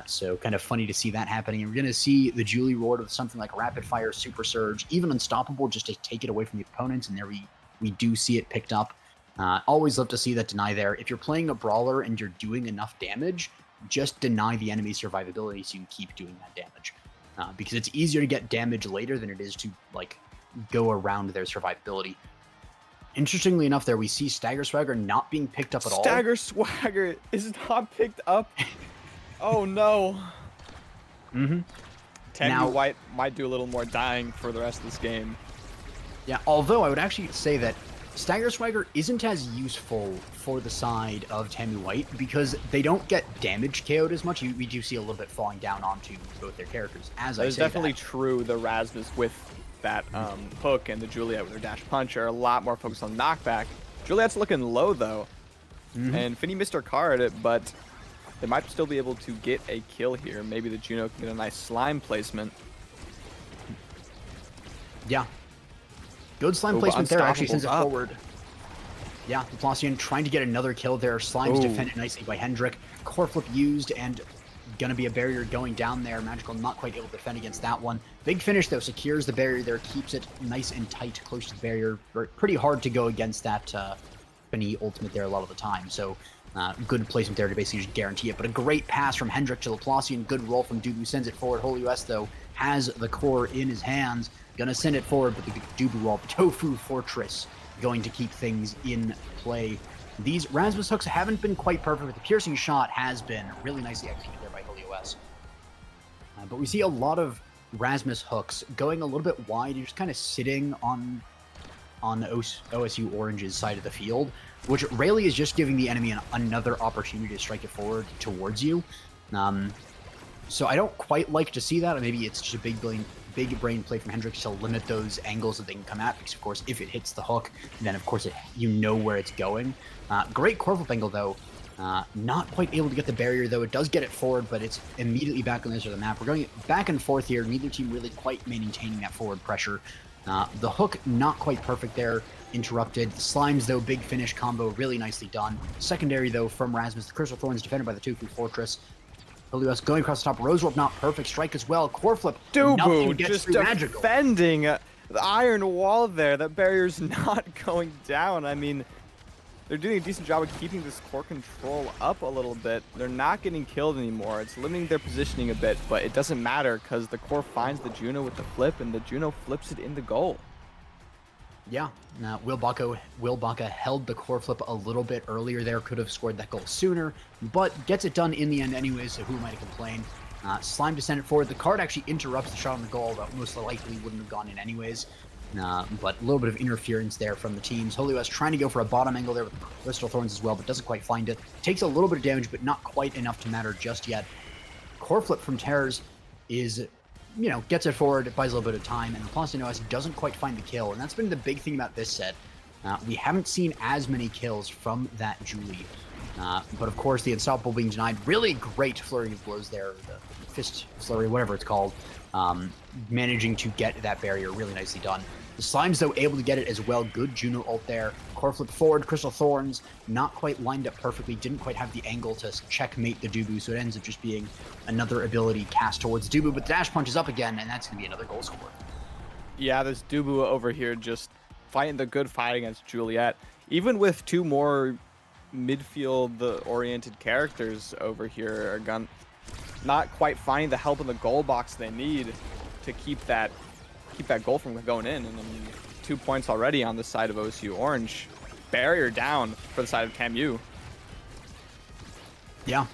So kind of funny to see that happening. And we're going to see the Julie reward with something like Rapid Fire, Super Surge, even Unstoppable, just to take it away from the opponents. And there we do see it picked up. Always love to see that deny there. If you're playing a brawler and you're doing enough damage, just deny the enemy's survivability so you can keep doing that damage. Because it's easier to get damage later than it is to go around their survivability. Interestingly enough, there we see Stagger Swagger not being picked up at all. Stagger Swagger is not picked up. Oh no. Mm-hmm. Tammy White might do a little more dying for the rest of this game. Yeah, although I would actually say that Stagger Swagger isn't as useful for the side of Tammy White because they don't get damage KO'd as much. We do see a little bit falling down onto both their characters. That is definitely true. The Rasmus with that hook and the Juliet with her dash punch are a lot more focused on knockback. Juliet's looking low though, and Finney missed her card, but they might still be able to get a kill here. Maybe the Juno can get a nice slime placement. Yeah. Good slime placement there, actually sends it forward. Yeah, Laplacian trying to get another kill there. Slime's defended nicely by Hendrik. core flip used and gonna be a barrier going down there. Magical not quite able to defend against that one. Big finish though, secures the barrier there, keeps it nice and tight close to the barrier. Pretty hard to go against that Finny ultimate there a lot of the time. So good placement there to basically just guarantee it. But a great pass from Hendrik to Laplacian. Good roll from Dubu, sends it forward. Holy US though has the core in his hands. Gonna send it forward, but the Dubu wall, the Tofu Fortress, going to keep things in play. These Rasmus hooks haven't been quite perfect, but the piercing shot has been really nicely executed there by Holy US. But we see a lot of Rasmus hooks going a little bit wide and just kind of sitting on OSU Orange's side of the field, which really is just giving the enemy another opportunity to strike it forward towards you. So I don't quite like to see that. Maybe it's just a big brain play from Hendrix to limit those angles that they can come at, because of course if it hits the hook, then of course you know where it's going. Great core flip angle though. Not quite able to get the barrier though. It does get it forward, but it's immediately back on the edge of the map. We're going back and forth here. Neither team really quite maintaining that forward pressure. The hook not quite perfect there, interrupted. The slimes though, big finish combo, really nicely done. Secondary though from Rasmus. The Crystal Thorns defended by the Tofu Fortress. WS going across the top. Rose Warp not perfect. Strike as well. Core flip. Dubu just defending the iron wall there. That barrier's not going down. I mean, they're doing a decent job of keeping this core control up a little bit. They're not getting killed anymore. It's limiting their positioning a bit, but it doesn't matter because the core finds the Juno with the flip, and the Juno flips it in the goal. Yeah, Will Baca held the core flip a little bit earlier there, could have scored that goal sooner, but gets it done in the end anyways, so who am I to complain? Slime to send it forward. The card actually interrupts the shot on the goal, but most likely wouldn't have gone in anyways. But a little bit of interference there from the teams. Holy West trying to go for a bottom angle there with Crystal Thorns as well, but doesn't quite find it. Takes a little bit of damage, but not quite enough to matter just yet. Core flip from Terrors is, gets it forward, buys a little bit of time, and Laplacian OS doesn't quite find the kill. And that's been the big thing about this set. We haven't seen as many kills from that Julie. But of course, the Unstoppable being denied. Really great flurry of blows there, the fist flurry, whatever it's called. Managing to get that barrier really nicely done. The Slimes, though, able to get it as well. Good Juno ult there. Core flip forward. Crystal Thorns, not quite lined up perfectly. Didn't quite have the angle to checkmate the Dubu, so it ends up just being another ability cast towards Dubu. But the dash punch is up again, and that's going to be another goal score. Yeah, this Dubu over here just fighting the good fight against Juliet. Even with two more midfield-oriented characters over here, are not quite finding the help in the goal box they need to keep that goal from going in. And I mean, 2 points already on the side of OSU Orange. Barrier down for the side of TAMU. Yeah.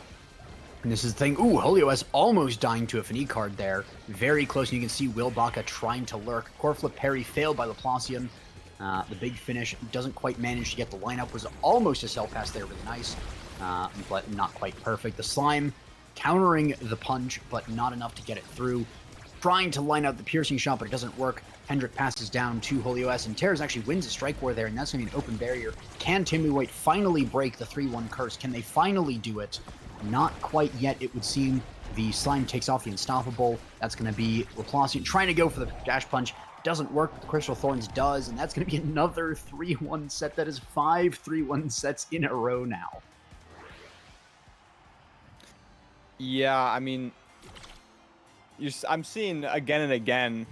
And this is the thing. Ooh, Holy OS almost dying to a Fini card there. Very close, and you can see Will Baca trying to lurk. Core flip parry failed by Laplacian. The big finish doesn't quite manage to get the lineup. Was almost a cell pass there, really nice. But not quite perfect. The Slime countering the punch, but not enough to get it through. Trying to line out the piercing shot, but it doesn't work. Hendrik passes down to Holy OS, and Terrors actually wins a strike war there, and that's going to be an open barrier. Can Timmy White finally break the 3-1 curse? Can they finally do it? Not quite yet, it would seem. The Slime takes off the Unstoppable. That's going to be Laplacian trying to go for the dash punch. Doesn't work, but the Crystal Thorns does, and that's going to be another 3-1 set. That is 5 3-1 sets in a row now. Yeah, I mean, I'm seeing again and again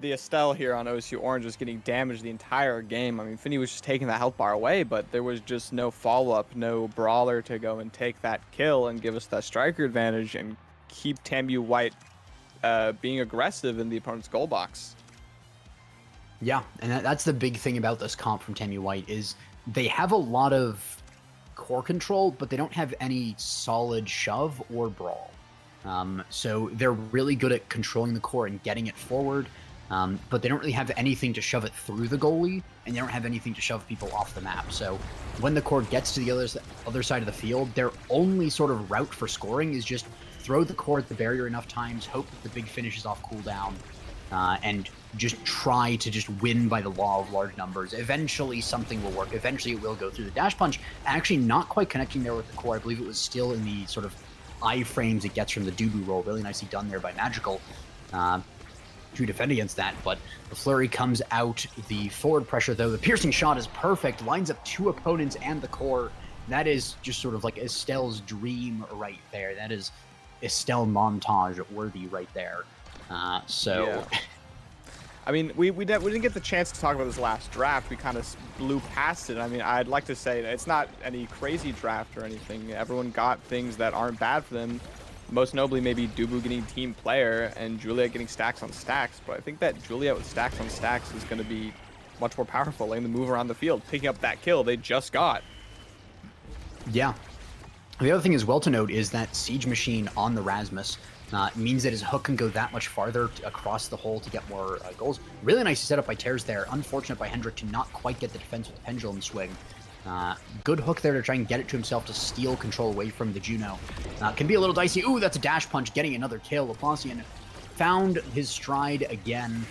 the Estelle here on OSU Orange is getting damaged the entire game. I mean, Finny was just taking the health bar away, but there was just no follow-up, no brawler to go and take that kill and give us that striker advantage and keep TAMU White being aggressive in the opponent's goal box. Yeah, and that's the big thing about this comp from TAMU White is they have a lot of core control, but they don't have any solid shove or brawl. So they're really good at controlling the core and getting it forward, but they don't really have anything to shove it through the goalie, and they don't have anything to shove people off the map. So when the core gets to the other side of the field, their only sort of route for scoring is just throw the core at the barrier enough times, hope that the big finish is off cooldown, and just try to just win by the law of large numbers. Eventually something will work. Eventually it will go through. The dash punch actually not quite connecting there with the core. I believe it was still in the sort of iframes it gets from the Dubu roll. Really nicely done there by Magical to defend against that. But the flurry comes out. The forward pressure, though, the piercing shot is perfect. Lines up two opponents and the core. That is just sort of like Estelle's dream right there. That is Estelle montage worthy right there. Yeah. I mean, we didn't get the chance to talk about this last draft. We kind of blew past it. I mean, I'd like to say that it's not any crazy draft or anything. Everyone got things that aren't bad for them. Most notably, maybe Dubu getting team player and Juliet getting stacks on stacks. But I think that Juliet with stacks on stacks is going to be much more powerful, letting them move around the field, picking up that kill they just got. Yeah. The other thing as well to note is that Siege Machine on the Rasmus means that his hook can go that much farther across the hole to get more goals. Really nice setup by Tears there. Unfortunate by Hendrik to not quite get the defense with the pendulum swing. Good hook there to try and get it to himself to steal control away from the Juno. Can be a little dicey. Ooh, that's a dash punch, getting another kill. Laplacian found his stride again.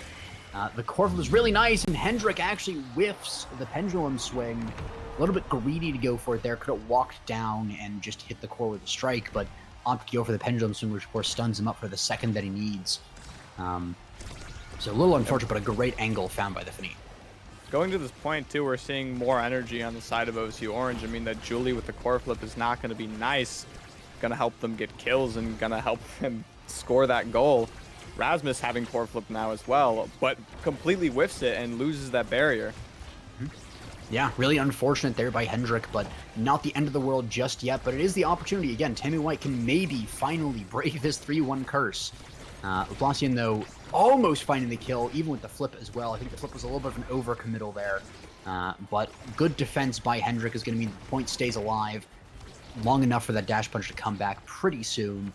The Corvus was really nice, and Hendrik actually whiffs the pendulum swing. A little bit greedy to go for it there. Could have walked down and just hit the core with a strike, but opted to go for the pendulum swing, which of course stuns him up for the second that he needs. So a little unfortunate, but a great angle found by the Fini. Going to this point, too, we're seeing more energy on the side of OSU Orange. I mean, that Julie with the core flip is not going to be nice. Going to help them get kills and going to help them score that goal. Rasmus having core flip now as well, but completely whiffs it and loses that barrier. Yeah, really unfortunate there by Hendrik, but not the end of the world just yet. But it is the opportunity. Again, Tammy White can maybe finally break this 3-1 curse. Laplacian, though, almost finding the kill, even with the flip as well. I think the flip was a little bit of an overcommittal there. But good defense by Hendrik is going to mean the point stays alive long enough for that dash punch to come back pretty soon.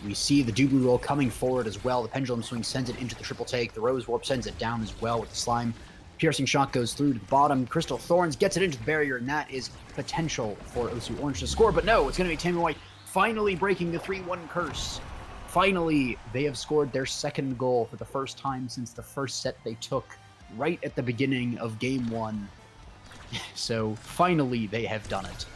We see the Dubu roll coming forward as well. The pendulum swing sends it into the triple take. The Rose Warp sends it down as well with the slime. Piercing shot goes through to the bottom. Crystal Thorns gets it into the barrier, and that is potential for OSU Orange to score. But no, it's going to be Tammy White finally breaking the 3-1 curse. Finally, they have scored their second goal for the first time since the first set they took right at the beginning of Game 1. So finally, they have done it.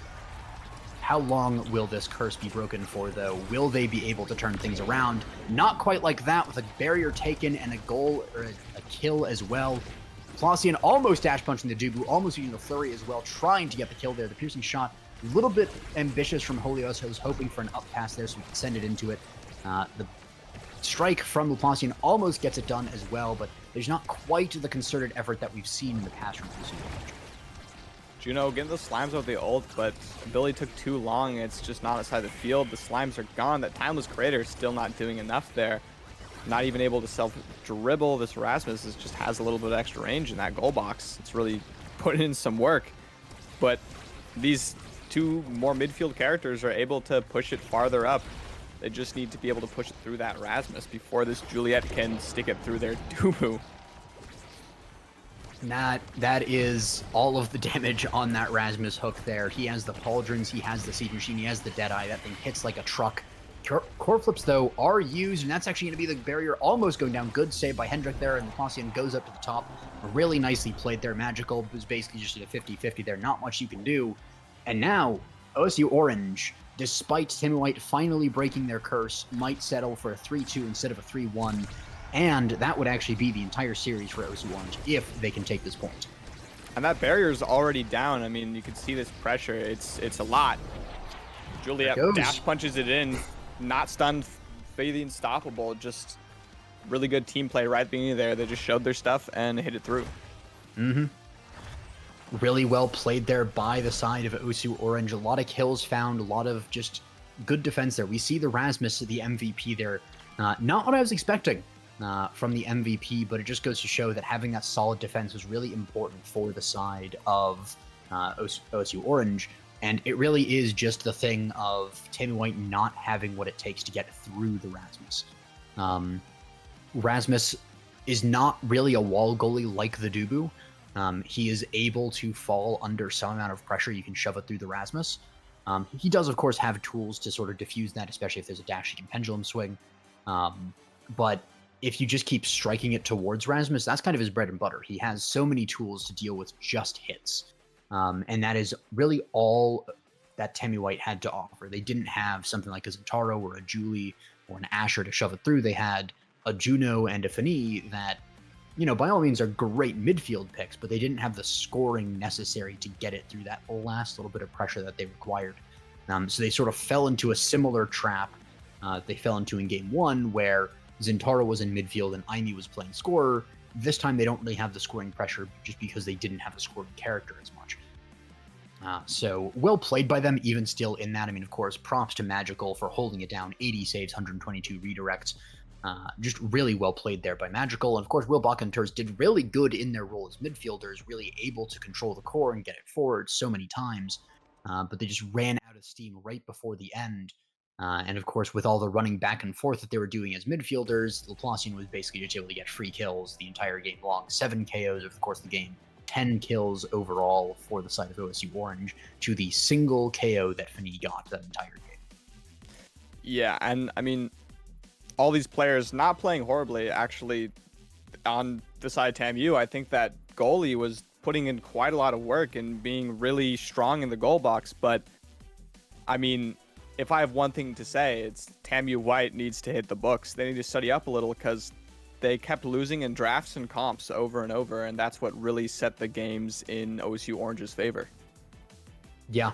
How long will this curse be broken for, though? Will they be able to turn things around? Not quite like that, with a barrier taken and a goal, or a kill as well. Laplacian almost dash punching the Dubu, almost using the flurry as well, trying to get the kill there. The piercing shot, a little bit ambitious from Holios. I was hoping for an up pass there so we could send it into it. The strike from Laplacian almost gets it done as well, but there's not quite the concerted effort that we've seen in the past from OSU. Juno getting the slimes with the ult, but Billy took too long. It's just not outside the field. The slimes are gone. That timeless creator is still not doing enough there. Not even able to self-dribble. This Rasmus just has a little bit of extra range in that goal box. It's really putting in some work. But these two more midfield characters are able to push it farther up. They just need to be able to push it through that Rasmus before this Juliet can stick it through their Dubu. That is all of the damage on that Rasmus hook there. He has the pauldrons, he has the Siege Machine, he has the Deadeye. That thing hits like a truck. Core flips, though, are used, and that's actually going to be the barrier almost going down. Good save by Hendrik there, and the Laplacian goes up to the top. Really nicely played there. Magical was basically just a 50-50 there. Not much you can do. And now, OSU Orange, despite Tammy White finally breaking their curse, might settle for a 3-2 instead of a 3-1. And that would actually be the entire series for OSU Orange if they can take this point. And that barrier is already down. I mean, you can see this pressure. It's a lot. Juliet dash punches it in. Not stunned, fairly unstoppable. Just really good team play right at the beginning there. They just showed their stuff and hit it through. Really well played there by the side of OSU Orange. A lot of kills found, a lot of just good defense there. We see the Rasmus, the MVP there. Not what I was expecting from the MVP, but it just goes to show that having that solid defense was really important for the side of OSU Orange. And it really is just the thing of Tammy White not having what it takes to get through the Rasmus. Rasmus is not really a wall goalie like the Dubu. He is able to fall under some amount of pressure. You can shove it through the Rasmus. He does, of course, have tools to sort of diffuse that, especially if there's a dash and pendulum swing. But if you just keep striking it towards Rasmus, that's kind of his bread and butter. He has so many tools to deal with just hits. And that is really all that Tammy White had to offer. They didn't have something like a Zentaro or a Julie or an Asher to shove it through. They had a Juno and a Fini that by all means are great midfield picks, but they didn't have the scoring necessary to get it through that last little bit of pressure that they required. So they sort of fell into a similar trap they fell into in game one, where Zintaro was in midfield and Aimee was playing scorer. This time they don't really have the scoring pressure just because they didn't have a scoring character as much. So well played by them, even still in that. I mean, of course, props to Magical for holding it down. 80 saves, 122 redirects. Just really well played there by Magical. And of course, Wilbach and Turs did really good in their role as midfielders, really able to control the core and get it forward so many times. But they just ran out of steam right before the end. And of course, with all the running back and forth that they were doing as midfielders, Laplacian was basically just able to get free kills the entire game long. 7 KOs over the course of the game. 10 kills overall for the side of OSU Orange to the single KO that Fani got that entire game. Yeah, and I mean, all these players not playing horribly, actually, on the side TAMU, I think that goalie was putting in quite a lot of work and being really strong in the goal box. But, I mean, if I have one thing to say, it's TAMU White needs to hit the books. They need to study up a little because they kept losing in drafts and comps over and over, and that's what really set the games in OSU Orange's favor. Yeah,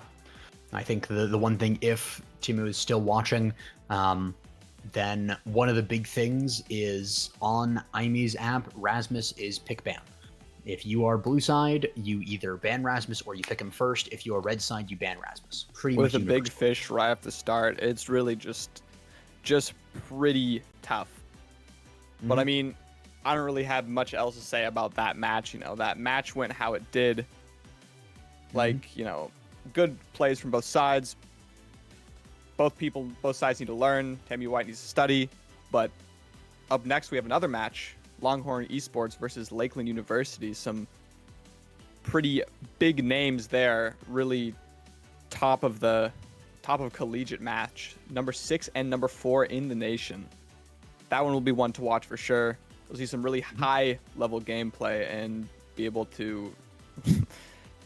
I think the one thing, if Timu is still watching, then one of the big things is on Aimee's app, Rasmus is pick ban. If you are blue side, you either ban Rasmus or you pick him first. If you are red side, you ban Rasmus. Pretty With much a big fish right at the start, it's really just pretty tough. But I mean, I don't really have much else to say about that match. That match went how it did. Like, good plays from both sides. Both sides need to learn. TAMU White needs to study. But up next, we have another match. Longhorn Esports versus Lakeland University. Some pretty big names there. Really top of collegiate match. Number 6 and number 4 in the nation. That one will be one to watch for sure. We'll see some really high level gameplay and be able to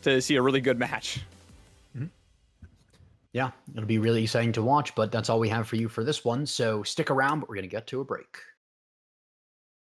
to see a really good match. Yeah, it'll be really exciting to watch, but that's all we have for you for this one. So stick around, but we're going to get to a break.